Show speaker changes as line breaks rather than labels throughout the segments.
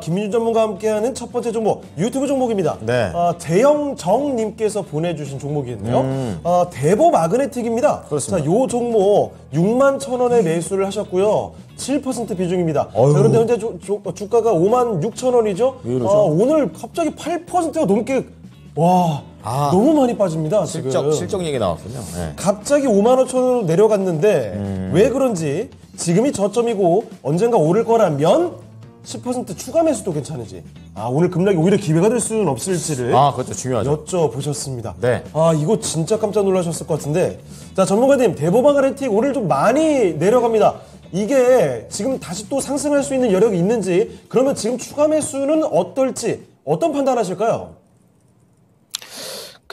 김민준 전문가와 함께하는 첫 번째 종목, 유튜브 종목입니다.
네.
대영정님께서 보내주신 종목이었네요. 대보 마그네틱입니다.
그렇습니다.
자, 요 종목 61,000원에 매수를 하셨고요. 7% 비중입니다. 자,
어휴.
그런데 현재 주가가 56,000원이죠.
왜 그러죠?
오늘 갑자기 8%가 넘게 너무 많이 빠집니다.
실적 얘기 나왔군요. 네.
갑자기 55,000원으로 내려갔는데 왜 그런지, 지금이 저점이고 언젠가 오를 거라면 10% 추가 매수도 괜찮은지, 오늘 급락이 오히려 기회가 될 수는 없을지를
그것도 중요하죠.
여쭤보셨습니다.
네.
이거 진짜 깜짝 놀라셨을 것 같은데, 자, 전문가님, 대보마그네틱 오늘 좀 많이 내려갑니다. 이게 지금 다시 또 상승할 수 있는 여력이 있는지, 그러면 지금 추가 매수는 어떨지, 어떤 판단하실까요?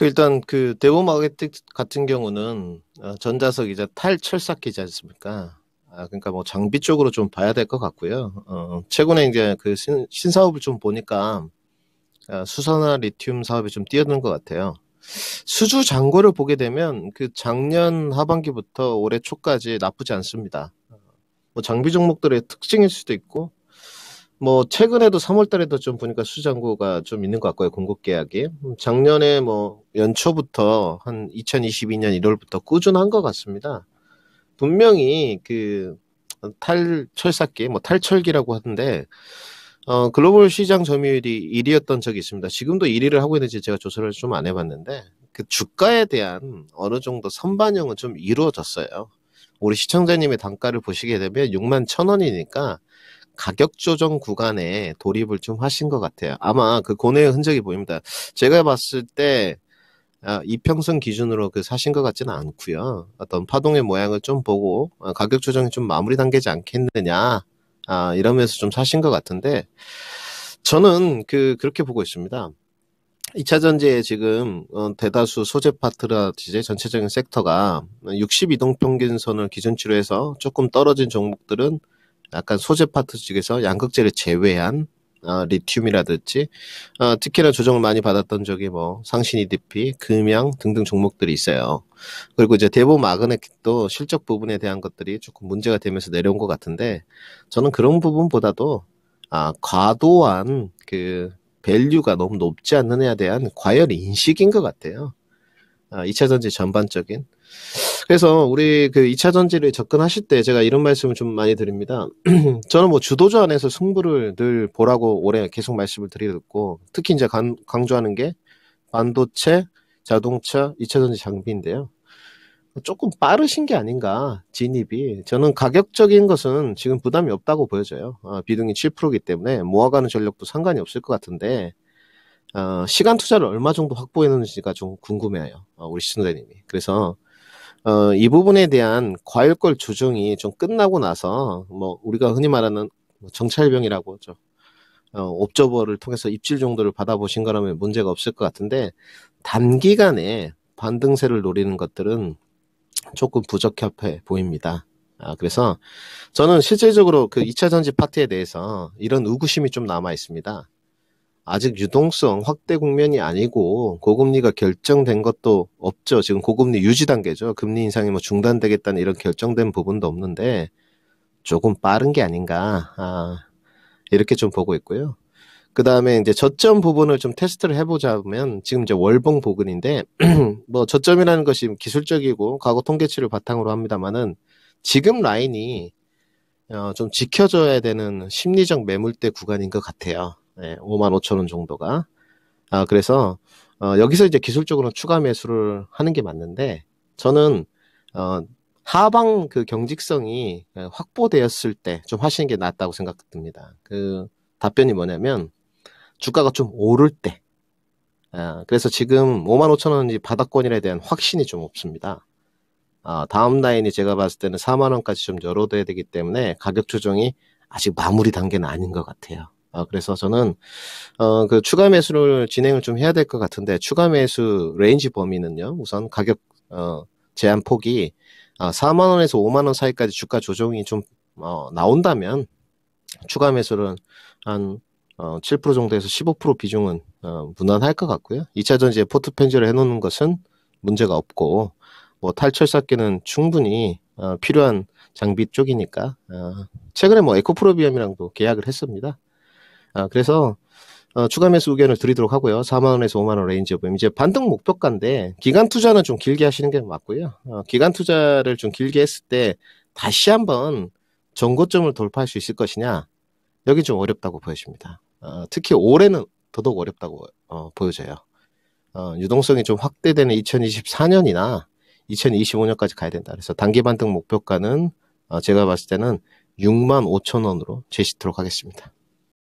일단 대보마그네틱 같은 경우는 전자석이자 탈철사기지 않습니까? 그러니까 뭐 장비 쪽으로 좀 봐야 될 것 같고요. 최근에 이제 신사업을 좀 보니까 수소나 리튬 사업이 좀 뛰어드는 것 같아요. 수주 잔고를 보게 되면 작년 하반기부터 올해 초까지 나쁘지 않습니다. 뭐 장비 종목들의 특징일 수도 있고, 뭐 최근에도 3월 달에도 좀 보니까 수주 잔고가 좀 있는 것 같고요. 공급 계약이. 작년에 뭐 연초부터 한 2022년 1월부터 꾸준한 것 같습니다. 분명히 탈철사기, 뭐 탈철기라고 하던데, 글로벌 시장 점유율이 1위였던 적이 있습니다. 지금도 1위를 하고 있는지 제가 조사를 좀 안 해봤는데, 주가에 대한 어느 정도 선반영은 좀 이루어졌어요. 우리 시청자님의 단가를 보시게 되면 61,000원이니까 가격 조정 구간에 돌입을 좀 하신 것 같아요. 아마 고뇌의 흔적이 보입니다. 제가 봤을 때 이평선 기준으로 사신 것 같지는 않고요. 어떤 파동의 모양을 좀 보고 가격 조정이 좀 마무리 단계지 않겠느냐, 이러면서 좀 사신 것 같은데, 저는 그렇게 보고 있습니다. 2차 전지에 지금 대다수 소재 파트라든지 전체적인 섹터가 60이동평균선을 기준치로 해서 조금 떨어진 종목들은 약간 소재 파트 쪽에서 양극재를 제외한 리튬이라든지, 특히나 조정을 많이 받았던 적이 뭐 상신 EDP, 금양 등등 종목들이 있어요. 그리고 이제 대보 마그네틱도 실적 부분에 대한 것들이 조금 문제가 되면서 내려온 것 같은데, 저는 그런 부분보다도 과도한 밸류가 너무 높지 않느냐에 대한 과열 인식인 것 같아요. 2차 전지 전반적인. 그래서 우리 2차 전지를 접근하실 때 제가 이런 말씀을 좀 많이 드립니다. 저는 뭐 주도주 안에서 승부를 늘 보라고 올해 계속 말씀을 드리고, 특히 이제 강조하는 게 반도체, 자동차, 2차 전지 장비인데요. 조금 빠르신 게 아닌가, 진입이. 저는 가격적인 것은 지금 부담이 없다고 보여져요. 비중이 7%이기 때문에 모아가는 전력도 상관이 없을 것 같은데, 시간 투자를 얼마 정도 확보했는지가 좀 궁금해요. 우리 시청자님이. 그래서 이 부분에 대한 과열걸 조정이 좀 끝나고 나서, 뭐 우리가 흔히 말하는 정찰병이라고 하죠. 옵저버를 통해서 입질 정도를 받아보신 거라면 문제가 없을 것 같은데, 단기간에 반등세를 노리는 것들은 조금 부적합해 보입니다. 그래서 저는 실질적으로 2차 전지 파트에 대해서 이런 의구심이 좀 남아 있습니다. 아직 유동성 확대 국면이 아니고 고금리가 결정된 것도 없죠. 지금 고금리 유지 단계죠. 금리 인상이 뭐 중단되겠다는 이런 결정된 부분도 없는데, 조금 빠른 게 아닌가, 이렇게 좀 보고 있고요. 그 다음에 이제 저점 부분을 좀 테스트를 해보자면, 지금 이제 월봉 부근인데, 뭐 저점이라는 것이 기술적이고 과거 통계치를 바탕으로 합니다만은, 지금 라인이 좀 지켜줘야 되는 심리적 매물대 구간인 것 같아요. 네, 55,000원 정도가. 그래서 여기서 이제 기술적으로 추가 매수를 하는 게 맞는데, 저는 하방 경직성이 확보되었을 때 좀 하시는 게 낫다고 생각됩니다. 답변이 뭐냐면, 주가가 좀 오를 때. 그래서 지금 55,000원이 바닥권이라에 대한 확신이 좀 없습니다. 다음 라인이 제가 봤을 때는 4만원까지 좀 열어둬야 되기 때문에 가격 조정이 아직 마무리 단계는 아닌 것 같아요. 그래서 저는 추가 매수를 진행을 좀 해야 될 것 같은데, 추가 매수 레인지 범위는요, 우선 가격 제한 폭이 4만원에서 5만원 사이까지 주가 조정이 좀 나온다면 추가 매수는 한 7% 정도에서 15% 비중은 무난할 것 같고요. 2차 전지에 포트 편제를 해놓는 것은 문제가 없고, 뭐 탈철사기는 충분히 필요한 장비 쪽이니까, 최근에 뭐 에코프로비움이랑도 계약을 했습니다. 그래서 추가 매수 의견을 드리도록 하고요. 4만 원에서 5만 원 레인지 보면 이제 반등 목표가인데 기간 투자는 좀 길게 하시는 게 맞고요. 기간 투자를 좀 길게 했을 때 다시 한번 전고점을 돌파할 수 있을 것이냐, 여기 좀 어렵다고 보여집니다. 특히 올해는 더더욱 어렵다고 보여져요. 유동성이 좀 확대되는 2024년이나 2025년까지 가야 된다. 그래서 단기 반등 목표가는 제가 봤을 때는 6만 5천 원으로 제시토록 하겠습니다.